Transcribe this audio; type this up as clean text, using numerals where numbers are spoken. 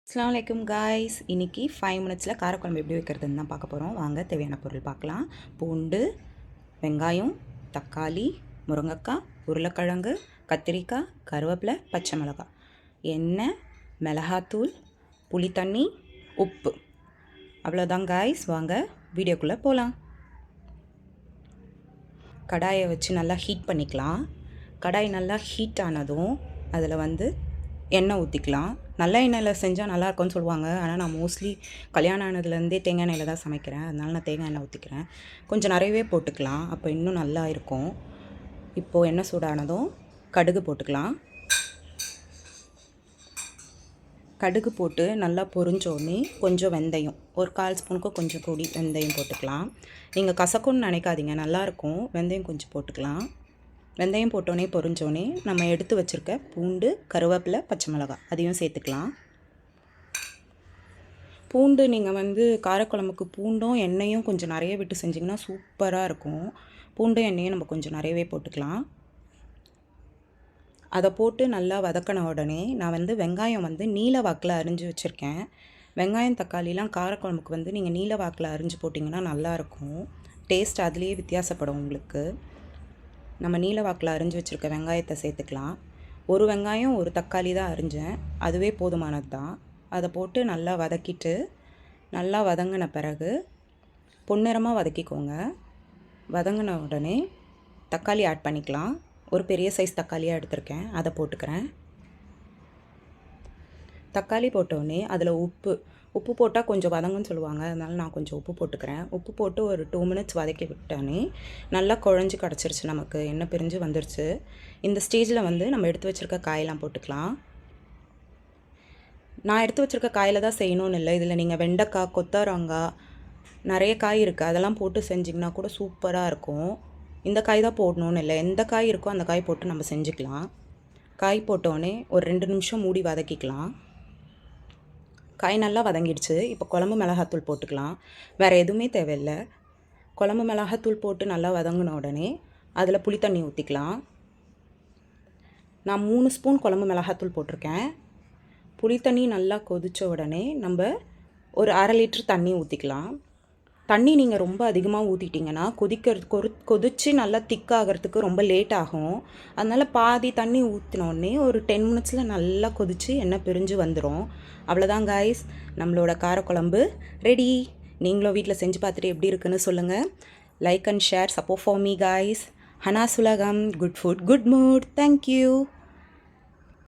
அஸ்ஸலாமு அலைக்கும் காய்ஸ். இன்றைக்கி 5 மினிட்ஸில் காரக்குழம்பு எப்படி வைக்கிறதுன்னு தான் பார்க்க போகிறோம். வாங்க தேவையான பொருள் பார்க்கலாம். பூண்டு, வெங்காயம், தக்காளி, முருங்கைக்காய், உருளைக்கிழங்கு, கத்திரிக்காய், கருவேப்பிலை, பச்சை மிளகாய், எண்ணெய், மிளகாத்தூள், புளித்தண்ணி, உப்பு. அவ்வளோதான் காய்ஸ். வாங்க வீடியோக்குள்ளே போகலாம். கடாயை வச்சு நல்லா ஹீட் பண்ணிக்கலாம். கடாய் நல்லா ஹீட் ஆனதும் அதில் எண்ணெய் ஊற்றிக்கலாம். நல்ல எண்ணெயில் செஞ்சால் நல்லாயிருக்கும்னு சொல்லுவாங்க. ஆனால் நான் மோஸ்ட்லி கல்யாணம் ஆனதுலேருந்தே தேங்காய் எண்ணெயில் தான் சமைக்கிறேன். அதனால நான் தேங்காய் எண்ணெய் ஊற்றிக்கிறேன். கொஞ்சம் நிறையவே போட்டுக்கலாம், அப்போ இன்னும் நல்லா இருக்கும். இப்போது எண்ணெய் சூடானதும் கடுகு போட்டுக்கலாம். கடுகு போட்டு நல்லா பொரிஞ்சோடனே கொஞ்சம் வெந்தயம், ஒரு 1/4 ஸ்பூனுக்கு கொஞ்சம் கூடி வெந்தயம் போட்டுக்கலாம். நீங்கள் கசக்குன்னு நினைக்காதீங்க, நல்லாயிருக்கும். வெந்தயம் கொஞ்சம் போட்டுக்கலாம். வெந்தயம் போட்டோன்னே பொரிஞ்சோடனே நம்ம எடுத்து வச்சுருக்க பூண்டு, கருவேப்பிலை, பச்சை மிளகாய் அதையும் சேர்த்துக்கலாம். பூண்டு நீங்கள் காரக்குழம்புக்கு பூண்டும் எண்ணெயும் கொஞ்சம் நிறைய விட்டு செஞ்சிங்கன்னா சூப்பராக இருக்கும். பூண்டும் எண்ணெயும் நம்ம கொஞ்சம் நிறையவே போட்டுக்கலாம். அதை போட்டு நல்லா வதக்கின உடனே நான் வெங்காயம் நீல வாக்கில் அரிஞ்சு வச்சுருக்கேன். வெங்காயம் தக்காளிலாம் காரக்குழம்புக்கு நீங்கள் நீல வாக்கில் அரிஞ்சு போட்டிங்கன்னா நல்லாயிருக்கும். டேஸ்ட் அதுலேயே வித்தியாசப்படும் உங்களுக்கு. நம்ம நீல வாக்கில் அரிஞ்சு வச்சுருக்க வெங்காயத்தை சேர்த்துக்கலாம். ஒரு வெங்காயம் ஒரு தக்காளி தான் அரிஞ்சேன், அதுவே போதுமானது தான். அதை போட்டு நல்லா வதக்கிட்டு, நல்லா வதங்கின பிறகு பொன்னிறமாக வதக்கிக்கோங்க. வதங்கின உடனே தக்காளி ஆட் பண்ணிக்கலாம். ஒரு பெரிய சைஸ் தக்காளியாக எடுத்திருக்கேன், அதை போட்டுக்கிறேன். தக்காளி போட்டோடனே அதில் உப்பு போட்டால் கொஞ்சம் வதங்குன்னு சொல்லுவாங்க, அதனால் நான் கொஞ்சம் உப்பு போட்டுக்கிறேன். உப்பு போட்டு ஒரு 2 மினிட்ஸ் வதக்கி விட்டோன்னே நல்லா குழஞ்சி கிடச்சிருச்சு, நமக்கு எண்ணெய் பிரிஞ்சு வந்துருச்சு. இந்த ஸ்டேஜில் நம்ம எடுத்து வச்சுருக்க காயெல்லாம் போட்டுக்கலாம். நான் எடுத்து வச்சுருக்க காயில் தான் செய்யணும்னு இல்லை, இதில் நீங்கள் வெண்டைக்காய், கொத்தவரங்காய், நிறைய காய் இருக்குது, அதெல்லாம் போட்டு செஞ்சிங்கன்னா கூட சூப்பராக இருக்கும். இந்த காய் தான் போடணும்னு இல்லை, எந்த காய் இருக்கோ அந்த காய் போட்டு நம்ம செஞ்சுக்கலாம். காய் போட்டோடனே ஒரு 2 நிமிஷம் மூடி வதக்கிக்கலாம். காய் நல்லா வதங்கிடுச்சு. இப்போ குழம்பு மிளகாத்தூள் போட்டுக்கலாம். வேறு எதுவுமே தேவையில்லை. குழம்பு மிளகாத்தூள் போட்டு நல்லா வதங்கின உடனே அதில் புளித்தண்ணி ஊற்றிக்கலாம். நான் 3 ஸ்பூன் குழம்பு மிளகாத்தூள் போட்டிருக்கேன். புளித்தண்ணி நல்லா கொதித்த உடனே நம்ம ஒரு 1/2 லிட்டர் தண்ணி ஊற்றிக்கலாம். தண்ணி நீங்கள் ரொம்ப அதிகமாக ஊற்றிட்டிங்கன்னா கொதித்து நல்லா திக்காகிறதுக்கு ரொம்ப லேட் ஆகும். அதனால் பாதி தண்ணி ஊற்றினோடனே ஒரு 10 மினிட்ஸில் நல்லா கொதித்து எண்ணெய் பிரிஞ்சு வந்துடும். அவ்வளோதான் காய்ஸ், நம்மளோட காரக்குழம்பு ரெடி. நீங்களும் வீட்டில் செஞ்சு பார்த்துட்டு எப்படி இருக்குன்னு சொல்லுங்கள். Like and share, support for me guys. Hanas உலகம், good food, good mood. Thank you.